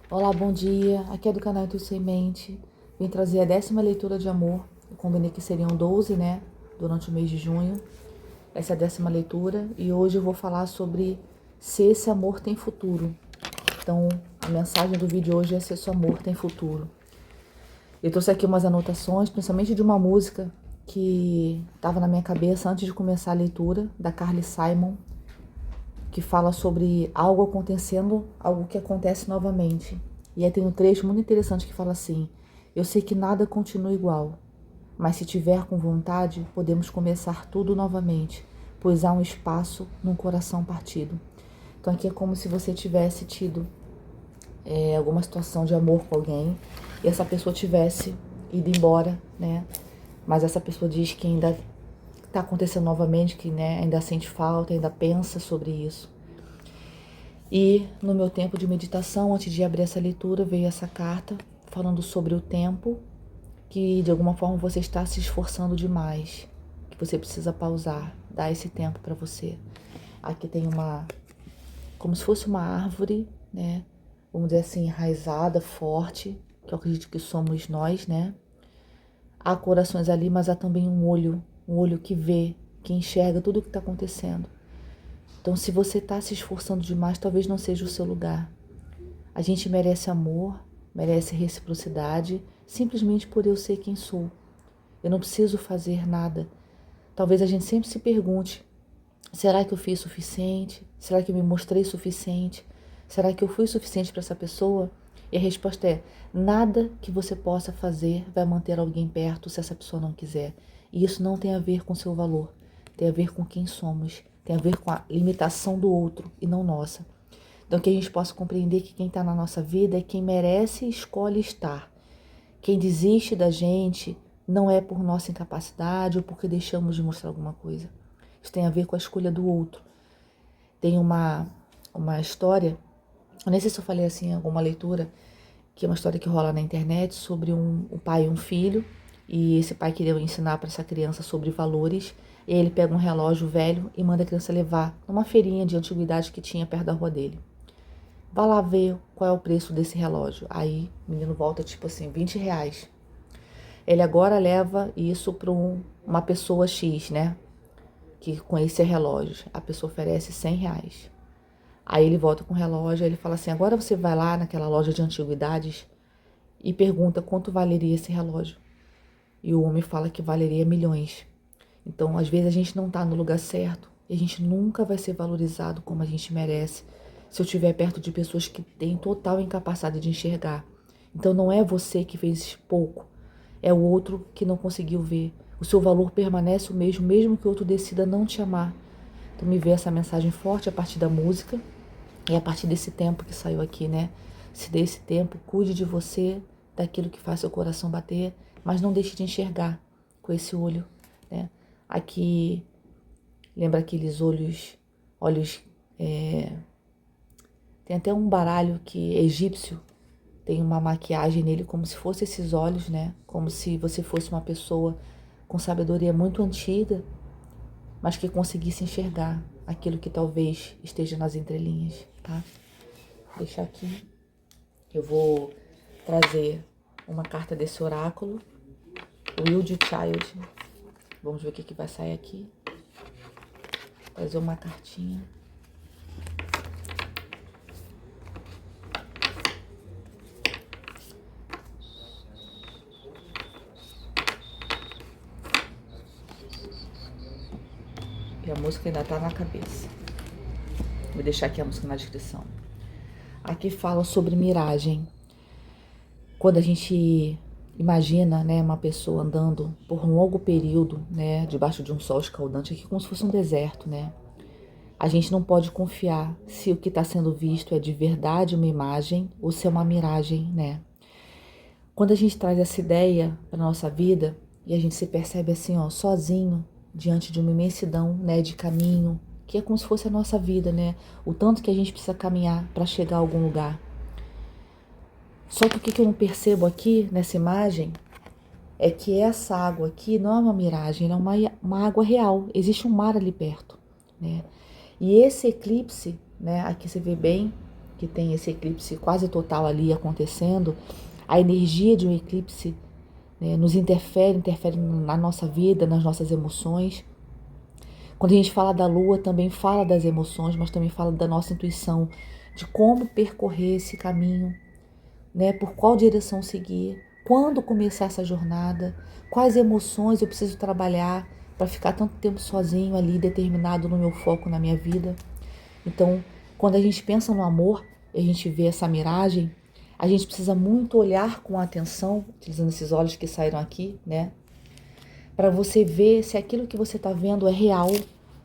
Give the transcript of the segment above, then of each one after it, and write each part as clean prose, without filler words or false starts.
Olá, bom dia. Aqui é do canal Intuição Sem Mente. Vim trazer a 10ª leitura de amor. Eu combinei que seriam 12, né? Durante o mês de junho. Essa é a 10ª leitura. E hoje eu vou falar sobre se esse amor tem futuro. Então, a mensagem do vídeo hoje é se esse amor tem futuro. Eu trouxe aqui umas anotações, principalmente de uma música que estava na minha cabeça antes de começar a leitura, da Carly Simon, que fala sobre algo acontecendo, algo que acontece novamente. E aí tem um trecho muito interessante que fala assim: eu sei que nada continua igual, mas se tiver com vontade, podemos começar tudo novamente, pois há um espaço num coração partido. Então aqui é como se você tivesse tido alguma situação de amor com alguém e essa pessoa tivesse ido embora, né? Mas essa pessoa diz que ainda está acontecendo novamente, que né, ainda sente falta, ainda pensa sobre isso. E no meu tempo de meditação, antes de abrir essa leitura, veio essa carta falando sobre o tempo, que de alguma forma você está se esforçando demais, que você precisa pausar, dar esse tempo para você. Aqui tem como se fosse uma árvore, né? Vamos dizer assim, enraizada, forte, que eu acredito que somos nós, né? Há corações ali, mas há também um olho que vê, que enxerga tudo o que está acontecendo. Então, se você está se esforçando demais, talvez não seja o seu lugar. A gente merece amor, merece reciprocidade, simplesmente por eu ser quem sou. Eu não preciso fazer nada. Talvez a gente sempre se pergunte: será que eu fiz suficiente? Será que eu me mostrei suficiente? Será que eu fui suficiente para essa pessoa? E a resposta é: nada que você possa fazer vai manter alguém perto se essa pessoa não quiser. E isso não tem a ver com seu valor, tem a ver com quem somos, tem a ver com a limitação do outro e não nossa. Então que a gente possa compreender que quem está na nossa vida é quem merece e escolhe estar. Quem desiste da gente não é por nossa incapacidade ou porque deixamos de mostrar alguma coisa. Isso tem a ver com a escolha do outro. Tem uma história, eu nem sei se eu falei assim em alguma leitura, que é uma história que rola na internet sobre um pai e um filho. E esse pai queria ensinar para essa criança sobre valores. E aí ele pega um relógio velho e manda a criança levar numa feirinha de antiguidade que tinha perto da rua dele. Vai lá ver qual é o preço desse relógio. Aí o menino volta tipo assim, R$ 20. Ele agora leva isso para uma pessoa X, né? Que com esse relógio. A pessoa oferece R$ 100. Aí ele volta com o relógio, aí ele fala assim: agora você vai lá naquela loja de antiguidades e pergunta quanto valeria esse relógio. E o homem fala que valeria milhões. Então, às vezes a gente não está no lugar certo e a gente nunca vai ser valorizado como a gente merece se eu estiver perto de pessoas que têm total incapacidade de enxergar. Então, não é você que fez pouco, é o outro que não conseguiu ver. O seu valor permanece o mesmo, mesmo que o outro decida não te amar. Então, me veio essa mensagem forte a partir da música e a partir desse tempo que saiu aqui, né? Se dê esse tempo, cuide de você, daquilo que faz seu coração bater, mas não deixe de enxergar com esse olho, né? Aqui, lembra aqueles olhos, tem até um baralho que é egípcio, tem uma maquiagem nele como se fosse esses olhos, né? Como se você fosse uma pessoa com sabedoria muito antiga, mas que conseguisse enxergar aquilo que talvez esteja nas entrelinhas, tá? Vou deixar aqui. Eu vou trazer uma carta desse oráculo, Wild Child. Vamos ver o que vai sair aqui. Trazer uma cartinha. E a música ainda tá na cabeça. Vou deixar aqui a música na descrição. Aqui fala sobre miragem. Quando a gente imagina, né, uma pessoa andando por um longo período, né, debaixo de um sol escaldante, aqui como se fosse um deserto, né? A gente não pode confiar se o que está sendo visto é de verdade uma imagem ou se é uma miragem, né? Quando a gente traz essa ideia para nossa vida e a gente se percebe assim, ó, sozinho, diante de uma imensidão, né, de caminho, que é como se fosse a nossa vida, né? O tanto que a gente precisa caminhar para chegar a algum lugar. Só que o que eu não percebo aqui nessa imagem é que essa água aqui não é uma miragem, ela é uma água real. Existe um mar ali perto, né? E esse eclipse, né, aqui você vê bem, que tem esse eclipse quase total ali acontecendo, a energia de um eclipse, né, nos interfere na nossa vida, nas nossas emoções. Quando a gente fala da lua, também fala das emoções, mas também fala da nossa intuição, de como percorrer esse caminho, né? Por qual direção seguir, quando começar essa jornada, quais emoções eu preciso trabalhar para ficar tanto tempo sozinho ali, determinado no meu foco na minha vida. Então, quando a gente pensa no amor, e a gente vê essa miragem, a gente precisa muito olhar com atenção, utilizando esses olhos que saíram aqui, né? Para você ver se aquilo que você está vendo é real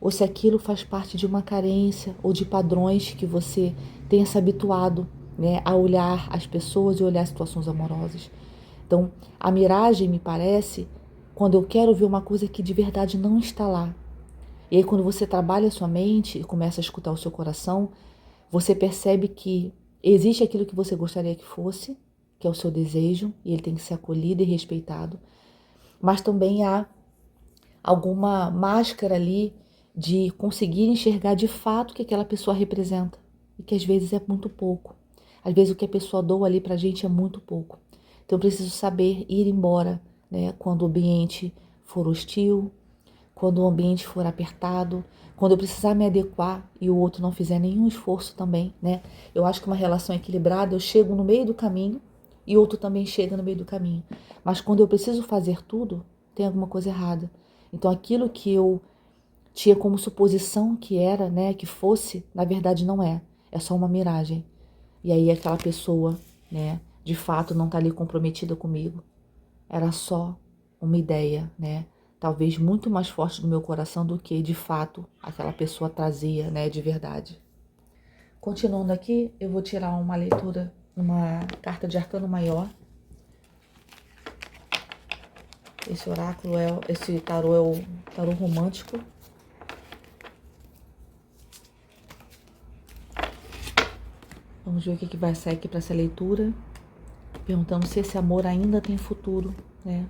ou se aquilo faz parte de uma carência ou de padrões que você tenha se habituado, né, a olhar as pessoas e olhar situações amorosas. Então, a miragem me parece quando eu quero ver uma coisa que de verdade não está lá. E aí, quando você trabalha a sua mente e começa a escutar o seu coração, você percebe que existe aquilo que você gostaria que fosse, que é o seu desejo, e ele tem que ser acolhido e respeitado. Mas também há alguma máscara ali de conseguir enxergar de fato o que aquela pessoa representa. E que às vezes é muito pouco. Às vezes o que a pessoa doa ali pra gente é muito pouco. Então eu preciso saber ir embora, né, quando o ambiente for hostil, quando o ambiente for apertado, quando eu precisar me adequar e o outro não fizer nenhum esforço também, né? Eu acho que uma relação equilibrada, eu chego no meio do caminho e o outro também chega no meio do caminho. Mas quando eu preciso fazer tudo, tem alguma coisa errada. Então aquilo que eu tinha como suposição que era, né, que fosse, na verdade não é. É só uma miragem. E aí aquela pessoa, né, de fato não está ali comprometida comigo. Era só uma ideia, né? Talvez muito mais forte do meu coração do que, de fato, aquela pessoa trazia, né, de verdade. Continuando aqui, eu vou tirar uma leitura, uma carta de arcano maior. Esse tarô é o tarô romântico. Vamos ver o que vai sair aqui para essa leitura. Perguntando se esse amor ainda tem futuro, né?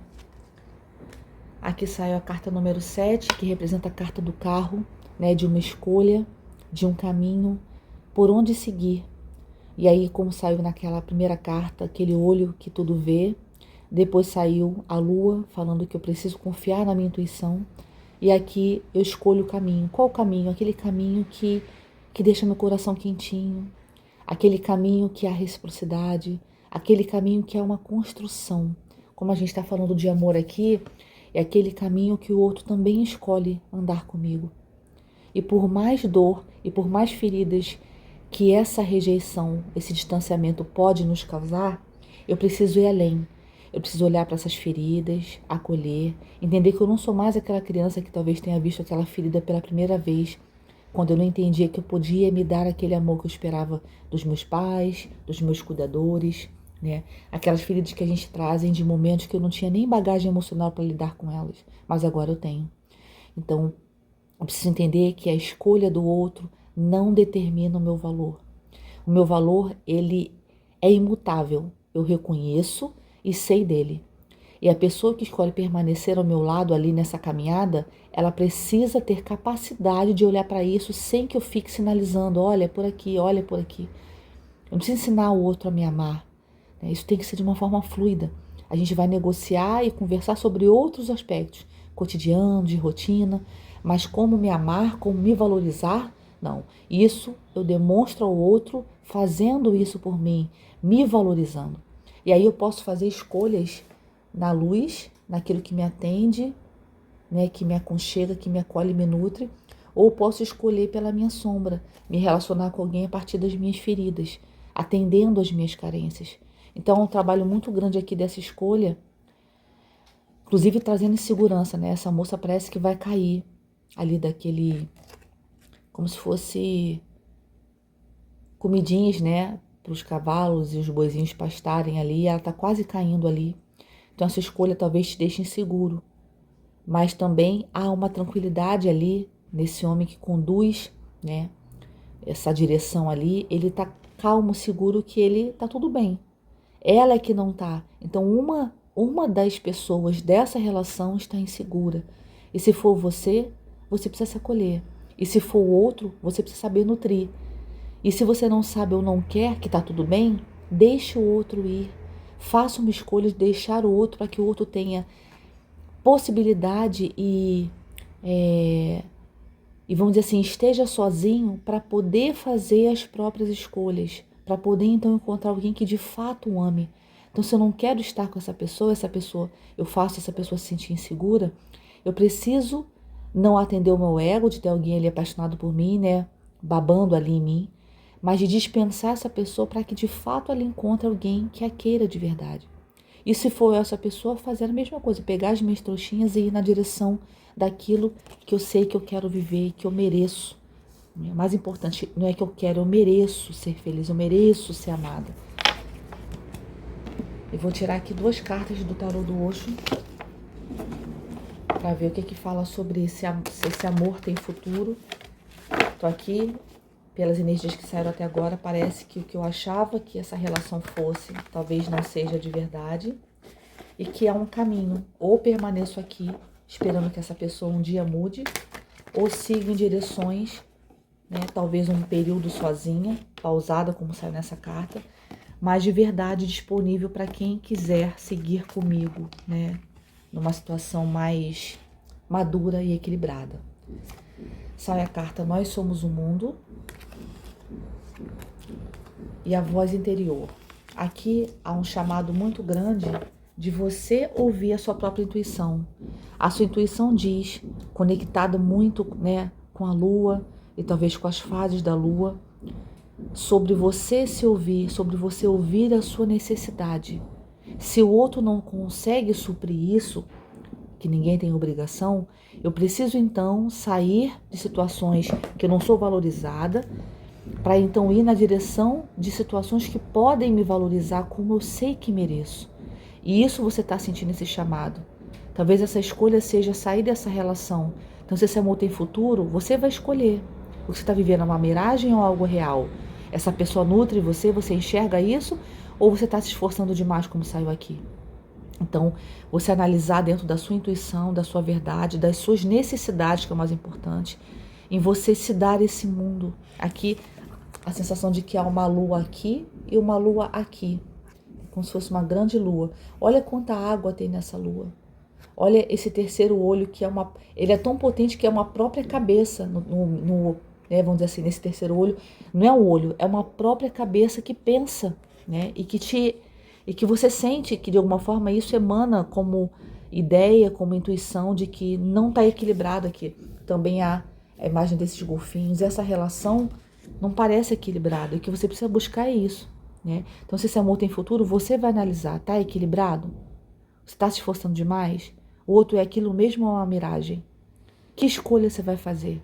Aqui saiu a carta número 7, que representa a carta do carro, né? De uma escolha, de um caminho, por onde seguir. E aí, como saiu naquela primeira carta, aquele olho que tudo vê. Depois saiu a lua, falando que eu preciso confiar na minha intuição. E aqui eu escolho o caminho. Qual o caminho? Aquele caminho que deixa meu coração quentinho. Aquele caminho que há reciprocidade. Aquele caminho que é uma construção. Como a gente está falando de amor aqui, é aquele caminho que o outro também escolhe andar comigo. E por mais dor e por mais feridas que essa rejeição, esse distanciamento pode nos causar, eu preciso ir além. Eu preciso olhar para essas feridas, acolher, entender que eu não sou mais aquela criança que talvez tenha visto aquela ferida pela primeira vez, quando eu não entendia que eu podia me dar aquele amor que eu esperava dos meus pais, dos meus cuidadores, né? Aquelas feridas que a gente trazem de momentos que eu não tinha nem bagagem emocional para lidar com elas, mas agora eu tenho. Então, eu preciso entender que a escolha do outro não determina o meu valor. O meu valor, ele é imutável. Eu reconheço e sei dele. E a pessoa que escolhe permanecer ao meu lado ali nessa caminhada, ela precisa ter capacidade de olhar para isso sem que eu fique sinalizando, olha por aqui, olha por aqui. Eu não preciso ensinar o outro a me amar. Isso tem que ser de uma forma fluida. A gente vai negociar e conversar sobre outros aspectos, cotidianos, de rotina, mas como me amar, como me valorizar, não. Isso eu demonstro ao outro fazendo isso por mim, me valorizando. E aí eu posso fazer escolhas na luz, naquilo que me atende, né, que me aconchega, que me acolhe e me nutre, ou posso escolher pela minha sombra, me relacionar com alguém a partir das minhas feridas, atendendo às minhas carências. Então é um trabalho muito grande aqui dessa escolha, inclusive trazendo insegurança, né? Essa moça parece que vai cair ali daquele, como se fosse comidinhas, né? Para os cavalos e os boizinhos pastarem ali, ela está quase caindo ali. Então essa escolha talvez te deixe inseguro, mas também há uma tranquilidade ali nesse homem que conduz, né? Essa direção ali, ele está calmo, seguro que ele está tudo bem. Ela é que não tá. Então uma das pessoas dessa relação está insegura. E se for você, você precisa se acolher. E se for o outro, você precisa saber nutrir. E se você não sabe ou não quer, que tá tudo bem, deixe o outro ir. Faça uma escolha de deixar o outro para que o outro tenha possibilidade e vamos dizer assim, esteja sozinho para poder fazer as próprias escolhas, para poder então encontrar alguém que de fato o ame. Então, se eu não quero estar com essa pessoa, eu faço essa pessoa se sentir insegura, eu preciso não atender o meu ego de ter alguém ali apaixonado por mim, né, babando ali em mim, mas de dispensar essa pessoa para que de fato ela encontre alguém que a queira de verdade. E se for essa pessoa, fazer a mesma coisa, pegar as minhas trouxinhas e ir na direção daquilo que eu sei que eu quero viver e que eu mereço. O mais importante não é que eu quero, eu mereço ser feliz, eu mereço ser amada. Eu vou tirar aqui 2 cartas do tarô do Osho para ver o que fala sobre se esse amor tem futuro. Tô aqui, pelas energias que saíram até agora, parece que o que eu achava que essa relação fosse, talvez não seja de verdade. E que há um caminho, ou permaneço aqui, esperando que essa pessoa um dia mude, ou siga em direções, né, talvez um período sozinha, pausada, como saiu nessa carta, mas de verdade disponível para quem quiser seguir comigo, né, numa situação mais madura e equilibrada. Sai a carta Nós Somos o Mundo e a voz interior. Aqui há um chamado muito grande de você ouvir a sua própria intuição. A sua intuição diz, conectada muito, né, com a lua e talvez com as fases da lua, sobre você se ouvir, sobre você ouvir a sua necessidade. Se o outro não consegue suprir isso, que ninguém tem obrigação, eu preciso então sair de situações que eu não sou valorizada, para então ir na direção de situações que podem me valorizar como eu sei que mereço. E isso você está sentindo esse chamado. Talvez essa escolha seja sair dessa relação. Então, se esse amor tem futuro, você vai escolher. O que você está vivendo é uma miragem ou algo real? Essa pessoa nutre você, você enxerga isso? Ou você está se esforçando demais, como saiu aqui? Então, você analisar dentro da sua intuição, da sua verdade, das suas necessidades, que é o mais importante, em você se dar esse mundo. Aqui, a sensação de que há uma lua aqui e uma lua aqui, como se fosse uma grande lua. Olha quanta água tem nessa lua. Olha esse terceiro olho, que ele é tão potente que é uma própria cabeça, né, vamos dizer assim, nesse terceiro olho. Não é um olho, é uma própria cabeça que pensa, né, e que você sente que de alguma forma isso emana como ideia, como intuição de que não está equilibrado aqui. Também há a imagem desses golfinhos, essa relação não parece equilibrada, e o que você precisa buscar é isso, né? Então, se esse amor tem futuro, você vai analisar, tá equilibrado? Você está se esforçando demais? O outro é aquilo mesmo ou é uma miragem? Que escolha você vai fazer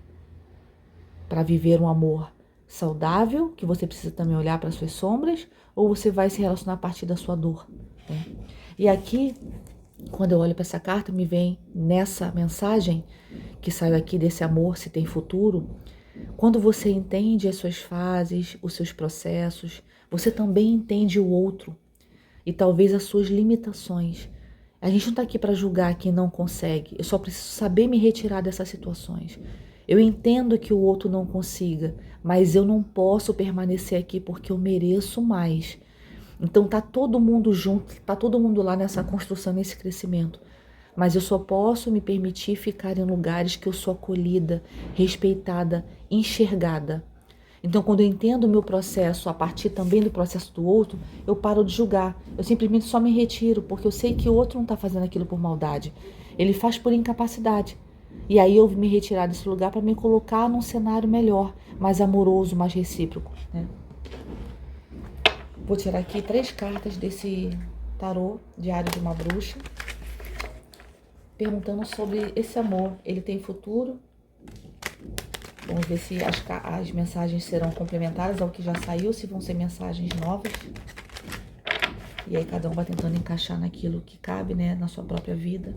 para viver um amor saudável, que você precisa também olhar para as suas sombras, ou você vai se relacionar a partir da sua dor, né? E aqui, quando eu olho para essa carta, me vem nessa mensagem que saiu aqui desse amor, se tem futuro. Quando você entende as suas fases, os seus processos, você também entende o outro e talvez as suas limitações. A gente não está aqui para julgar quem não consegue, eu só preciso saber me retirar dessas situações. Eu entendo que o outro não consiga, mas eu não posso permanecer aqui porque eu mereço mais. Então tá todo mundo junto, tá todo mundo lá nessa construção, nesse crescimento. Mas eu só posso me permitir ficar em lugares que eu sou acolhida, respeitada, enxergada. Então, quando eu entendo o meu processo a partir também do processo do outro, eu paro de julgar. Eu simplesmente só me retiro, porque eu sei que o outro não está fazendo aquilo por maldade. Ele faz por incapacidade. E aí eu me retirar desse lugar para me colocar num cenário melhor, mais amoroso, mais recíproco, né? Vou tirar aqui 3 cartas desse tarô, Diário de uma Bruxa, perguntando sobre esse amor. Ele tem futuro? Vamos ver se as mensagens serão complementares ao que já saiu, se vão ser mensagens novas. E aí cada um vai tentando encaixar naquilo que cabe, né, na sua própria vida.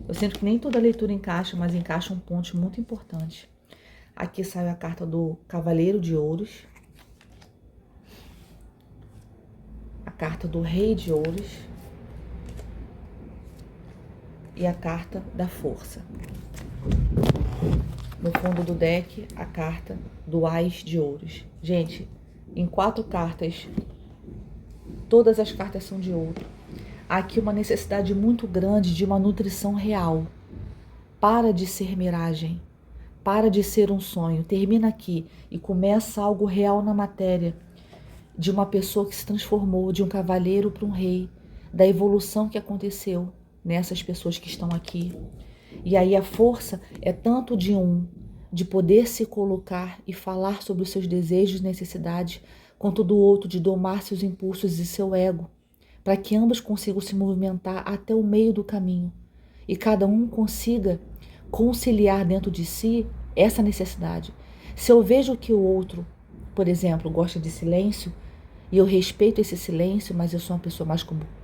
Eu sinto que nem toda leitura encaixa, mas encaixa um ponto muito importante. Aqui saiu a carta do Cavaleiro de Ouros, a carta do Rei de Ouros e a carta da Força. no fundo do deck, a carta do Ás de Ouros. Gente, em 4 cartas, todas as cartas são de ouro. Há aqui uma necessidade muito grande de uma nutrição real. Para de ser miragem. Para de ser um sonho. Termina aqui e começa algo real na matéria. De uma pessoa que se transformou de um cavaleiro para um rei. Da evolução que aconteceu nessas pessoas que estão aqui. E aí a força é tanto de poder se colocar e falar sobre os seus desejos e necessidades, quanto do outro de domar seus impulsos e seu ego, para que ambos consigam se movimentar até o meio do caminho e cada um consiga conciliar dentro de si essa necessidade. Se eu vejo que o outro, por exemplo, gosta de silêncio e eu respeito esse silêncio, mas eu sou uma pessoa mais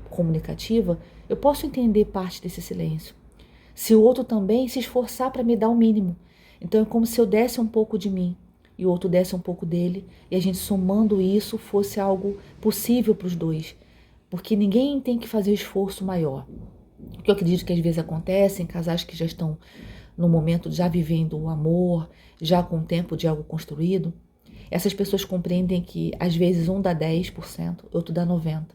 comunicativa, eu posso entender parte desse silêncio. Se o outro também se esforçar para me dar o mínimo, então é como se eu desse um pouco de mim e o outro desse um pouco dele, e a gente somando isso fosse algo possível para os dois. Porque ninguém tem que fazer esforço maior. O que eu acredito que às vezes acontece em casais que já estão no momento, já vivendo o amor, já com o tempo de algo construído, essas pessoas compreendem que às vezes um dá 10%, outro dá 90%.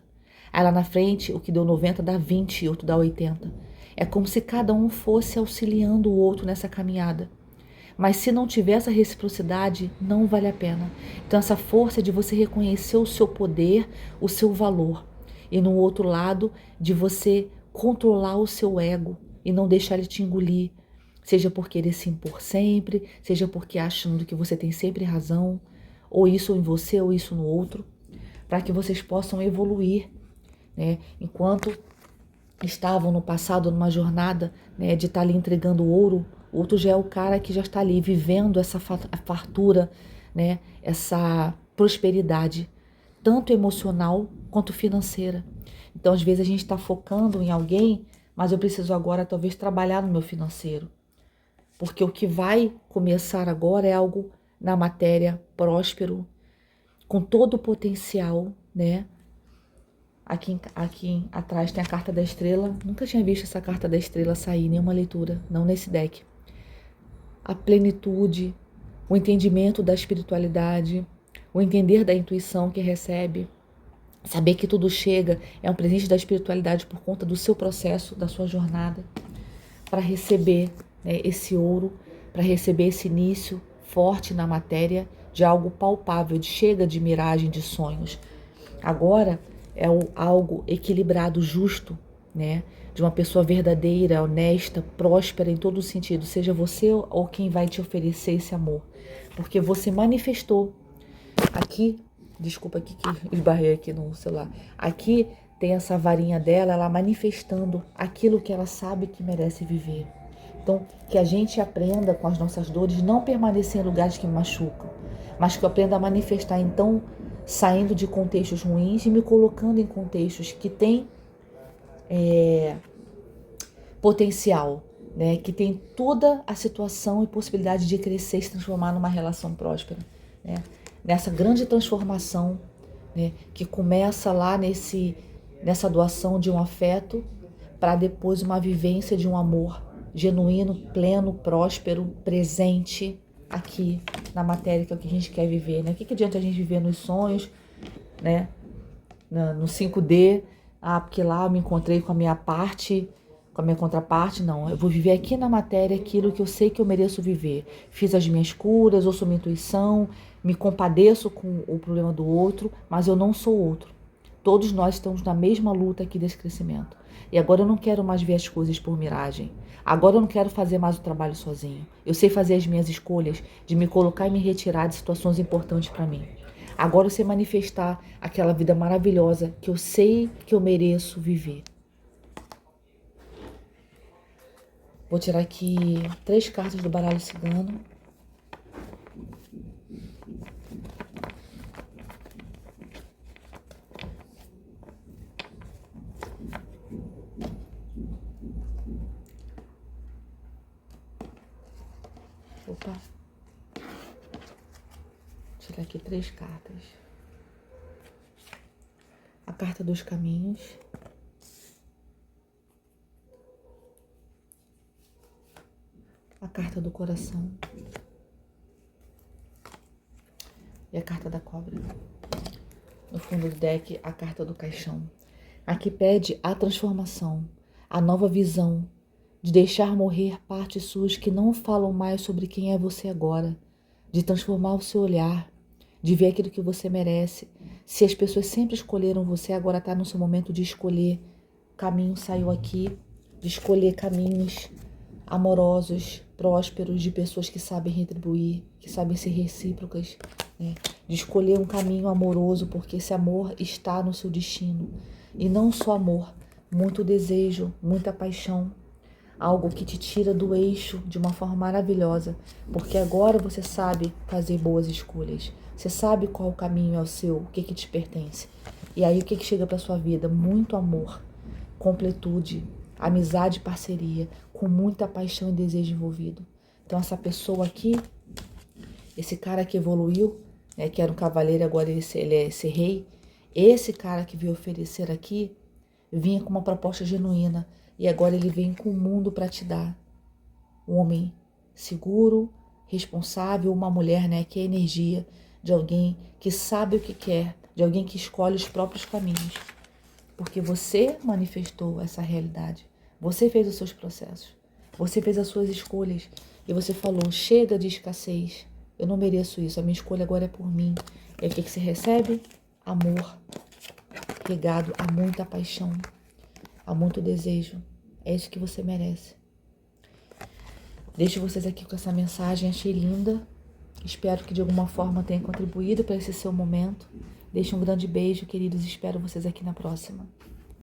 Aí lá na frente, o que deu 90 dá 20 e outro dá 80. É como se cada um fosse auxiliando o outro nessa caminhada. Mas se não tiver essa reciprocidade, não vale a pena. Então essa força de você reconhecer o seu poder, o seu valor. E no outro lado, de você controlar o seu ego e não deixar ele te engolir. Seja por querer se impor sempre, seja porque achando que você tem sempre razão, ou isso em você ou isso no outro, para que vocês possam evoluir, né? Enquanto estavam no passado numa jornada, né, de estar ali entregando ouro, o outro já é o cara que já está ali vivendo essa fartura, né, essa prosperidade, tanto emocional quanto financeira. Então, às vezes a gente está focando em alguém, mas eu preciso agora talvez trabalhar no meu financeiro, porque o que vai começar agora é algo na matéria próspero, com todo o potencial, né? Aqui atrás tem a carta da estrela. Nunca tinha visto essa carta da estrela sair em nenhuma leitura, não nesse deck. A plenitude, o entendimento da espiritualidade, o entender da intuição que recebe, saber que tudo chega, é um presente da espiritualidade por conta do seu processo, da sua jornada, para receber, né, esse ouro, para receber esse início forte na matéria de algo palpável, chega de miragem, de sonhos. Agora é algo equilibrado, justo, né? De uma pessoa verdadeira, honesta, próspera em todo sentido, seja você ou quem vai te oferecer esse amor. Porque você manifestou. Aqui, desculpa aqui que esbarrei aqui no celular. Aqui tem essa varinha dela, ela manifestando aquilo que ela sabe que merece viver. Então, que a gente aprenda com as nossas dores, não permanecer em lugares que me machucam, mas que eu aprenda a manifestar, então, saindo de contextos ruins e me colocando em contextos que têm potencial, né? Que tem toda a situação e possibilidade de crescer e se transformar numa relação próspera, né? Nessa grande transformação, né? Que começa lá nessa doação de um afeto para depois uma vivência de um amor genuíno, pleno, próspero, presente aqui na matéria que é o que a gente quer viver, né? O que adianta a gente viver nos sonhos, né? No 5D, porque lá eu me encontrei com a minha parte, com a minha contraparte. Não, eu vou viver aqui na matéria aquilo que eu sei que eu mereço viver. Fiz as minhas curas, ouço minha intuição, me compadeço com o problema do outro, mas eu não sou outro. Todos nós estamos na mesma luta aqui desse crescimento. E agora eu não quero mais ver as coisas por miragem. Agora eu não quero fazer mais o trabalho sozinho. Eu sei fazer as minhas escolhas de me colocar e me retirar de situações importantes para mim. Agora eu sei manifestar aquela vida maravilhosa que eu sei que eu mereço viver. Vou tirar aqui 3 cartas do baralho cigano. Opa. Tirar aqui 3 cartas. A carta dos caminhos. A carta do coração e a carta da cobra. No fundo do deck, a carta do caixão. Aqui pede a transformação, a nova visão, de deixar morrer partes suas que não falam mais sobre quem é você agora, de transformar o seu olhar, de ver aquilo que você merece. Se as pessoas sempre escolheram você, agora está no seu momento de escolher. O caminho saiu aqui, de escolher caminhos amorosos, prósperos, de pessoas que sabem retribuir, que sabem ser recíprocas, né? De escolher um caminho amoroso, porque esse amor está no seu destino. E não só amor, muito desejo, muita paixão, algo que te tira do eixo de uma forma maravilhosa, porque agora você sabe fazer boas escolhas, você sabe qual o caminho é o seu, o que te pertence. E aí o que chega para sua vida? Muito amor, completude, amizade e parceria, com muita paixão e desejo envolvido. Então essa pessoa aqui, esse cara que evoluiu, né, que era um cavaleiro, agora ele é esse rei, esse cara que veio oferecer aqui, vinha com uma proposta genuína, e agora ele vem com o mundo para te dar. Um homem seguro, responsável, uma mulher, né, que é a energia de alguém que sabe o que quer, de alguém que escolhe os próprios caminhos. Porque você manifestou essa realidade. Você fez os seus processos. Você fez as suas escolhas. E você falou, chega de escassez. Eu não mereço isso. A minha escolha agora é por mim. E aí o que você recebe? Amor. Regado a muita paixão. A muito desejo. É isso que você merece. Deixo vocês aqui com essa mensagem. Achei linda. Espero que de alguma forma tenha contribuído para esse seu momento. Deixo um grande beijo, queridos. Espero vocês aqui na próxima.